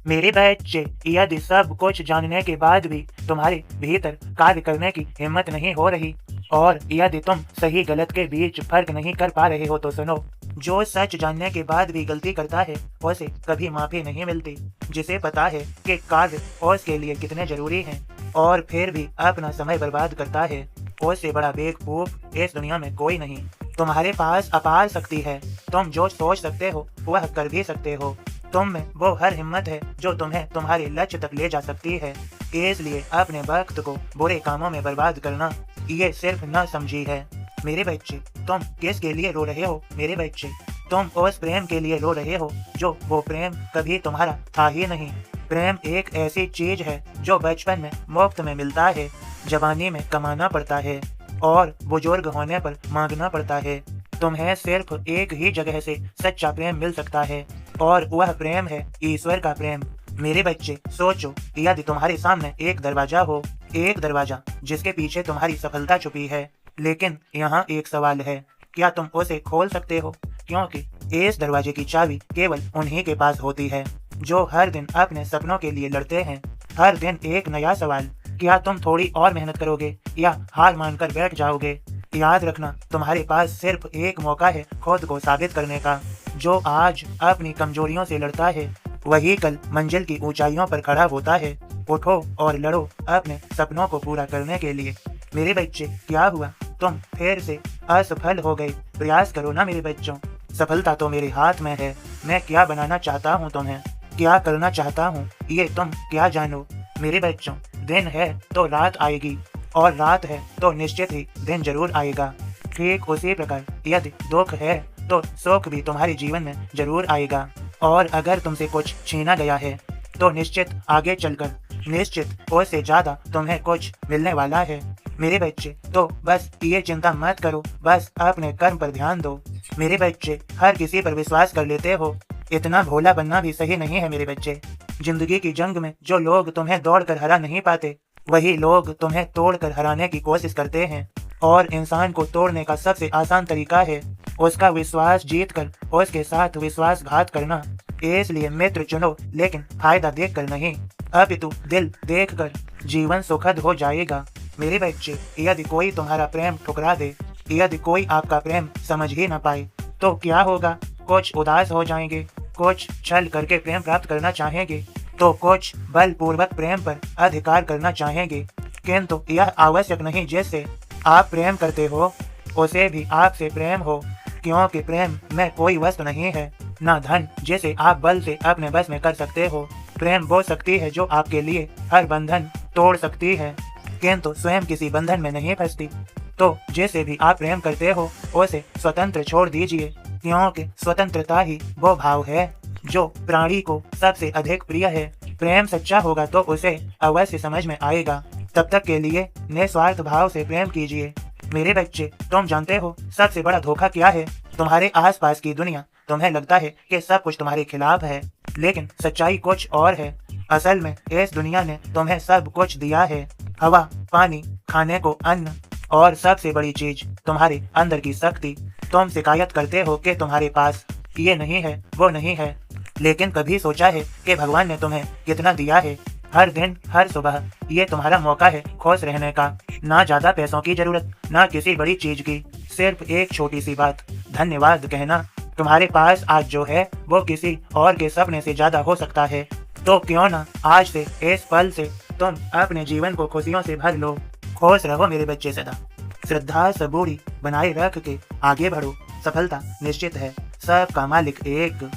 मेरे बच्चे, यदि सब कुछ जानने के बाद भी तुम्हारे भीतर कार्य करने की हिम्मत नहीं हो रही और यदि तुम सही गलत के बीच फर्क नहीं कर पा रहे हो तो सुनो। जो सच जानने के बाद भी गलती करता है उसे कभी माफी नहीं मिलती। जिसे पता है कि कार्य उसके लिए कितने जरूरी हैं और फिर भी अपना समय बर्बाद करता है, उससे बड़ा बेवकूफ इस दुनिया में कोई नहीं। तुम्हारे पास अपार शक्ति है। तुम जो सोच सकते हो वह कर भी सकते हो। तुम में वो हर हिम्मत है जो तुम्हें तुम्हारे लक्ष्य तक ले जा सकती है। इसलिए अपने वक्त को बुरे कामों में बर्बाद करना ये सिर्फ न समझी है। मेरे बच्चे, तुम किसके लिए रो रहे हो? मेरे बच्चे, तुम उस प्रेम के लिए रो रहे हो जो वो प्रेम कभी तुम्हारा था ही नहीं। प्रेम एक ऐसी चीज है जो बचपन में मुफ्त में मिलता है, जवानी में कमाना पड़ता है और बुजुर्ग होने पर मांगना पड़ता है। तुम्हें सिर्फ एक ही जगह से सच्चा प्रेम मिल सकता है और वह प्रेम है ईश्वर का प्रेम। मेरे बच्चे, सोचो, यदि तुम्हारे सामने एक दरवाजा हो, एक दरवाजा जिसके पीछे तुम्हारी सफलता छुपी है, लेकिन यहाँ एक सवाल है, क्या तुम उसे खोल सकते हो? क्योंकि इस दरवाजे की चाबी केवल उन्हीं के पास होती है जो हर दिन अपने सपनों के लिए लड़ते हैं। हर दिन एक नया सवाल, क्या तुम थोड़ी और मेहनत करोगे या हार मानकर बैठ जाओगे? याद रखना, तुम्हारे पास सिर्फ एक मौका है खुद को साबित करने का। जो आज अपनी कमजोरियों से लड़ता है वही कल मंजिल की ऊंचाइयों पर खड़ा होता है। उठो और लड़ो अपने सपनों को पूरा करने के लिए। मेरे बच्चे, क्या हुआ? तुम फिर से असफल हो गए? प्रयास करो ना मेरे बच्चों। सफलता तो मेरे हाथ में है। मैं क्या बनाना चाहता हूँ, तुम्हें क्या करना चाहता हूँ, ये तुम क्या जानो? मेरे बच्चों, दिन है तो रात आएगी और रात है तो निश्चित ही दिन जरूर आएगा। ठीक उसी प्रकार यदि दुख है तो सुख भी तुम्हारे जीवन में जरूर आएगा और अगर तुमसे कुछ छीना गया है तो निश्चित आगे चलकर निश्चित उससे ज्यादा तुम्हें कुछ मिलने वाला है। मेरे बच्चे, तो बस ये चिंता मत करो, बस अपने कर्म पर ध्यान दो। मेरे बच्चे, हर किसी पर विश्वास कर लेते हो, इतना भोला बनना भी सही नहीं है। मेरे बच्चे, जिंदगी की जंग में जो लोग तुम्हें दौड़ कर हरा नहीं पाते वही लोग तुम्हें तोड़ कर हराने की कोशिश करते हैं और इंसान को तोड़ने का सबसे आसान तरीका है उसका विश्वास जीत कर उसके साथ विश्वासघात करना। इसलिए मित्र चुनो, लेकिन फायदा देख कर नहीं, अपितु दिल देख कर। जीवन सुखद हो जाएगा। मेरे बच्चे, यदि कोई तुम्हारा प्रेम ठुकरा दे, यदि कोई आपका प्रेम समझ ही न पाए तो क्या होगा? कुछ उदास हो जाएंगे, कुछ छल करके प्रेम प्राप्त करना चाहेंगे, तो कुछ बलपूर्वक प्रेम पर अधिकार करना चाहेंगे। किंतु यह आवश्यक नहीं जिससे आप प्रेम करते हो उसे भी आपसे प्रेम हो, क्योंकि प्रेम में कोई वस्तु नहीं है, न धन जिसे आप बल से अपने बस में कर सकते हो। प्रेम वो शक्ति है जो आपके लिए हर बंधन तोड़ सकती है, किंतु स्वयं किसी बंधन में नहीं फंसती। तो जिसे भी आप प्रेम करते हो उसे स्वतंत्र छोड़ दीजिए, क्योंकि स्वतंत्रता ही वो भाव है जो प्राणी को सबसे अधिक प्रिय है। प्रेम सच्चा होगा तो उसे अवश्य समझ में आएगा। तब तक के लिए निस्वार्थ भाव से प्रेम कीजिए। मेरे बच्चे, तुम जानते हो सबसे बड़ा धोखा क्या है? तुम्हारे आसपास की दुनिया। तुम्हें लगता है कि सब कुछ तुम्हारे खिलाफ है, लेकिन सच्चाई कुछ और है। असल में इस दुनिया ने तुम्हें सब कुछ दिया है, हवा, पानी, खाने को अन्न और सबसे बड़ी चीज तुम्हारे अंदर की शक्ति। तुम शिकायत करते हो कि तुम्हारे पास ये नहीं है, वो नहीं है, लेकिन कभी सोचा है कि भगवान ने तुम्हें कितना दिया है? हर दिन हर सुबह ये तुम्हारा मौका है खुश रहने का। ना ज्यादा पैसों की जरूरत, ना किसी बड़ी चीज की, सिर्फ एक छोटी सी बात, धन्यवाद कहना। तुम्हारे पास आज जो है वो किसी और के सपने से ज्यादा हो सकता है। तो क्यों ना आज से, इस पल से तुम अपने जीवन को खुशियों से भर लो। खुश रहो मेरे बच्चे सदा। श्रद्धा सबूरी बनाए रख के आगे बढ़ो। सफलता निश्चित है, सबका मालिक एक।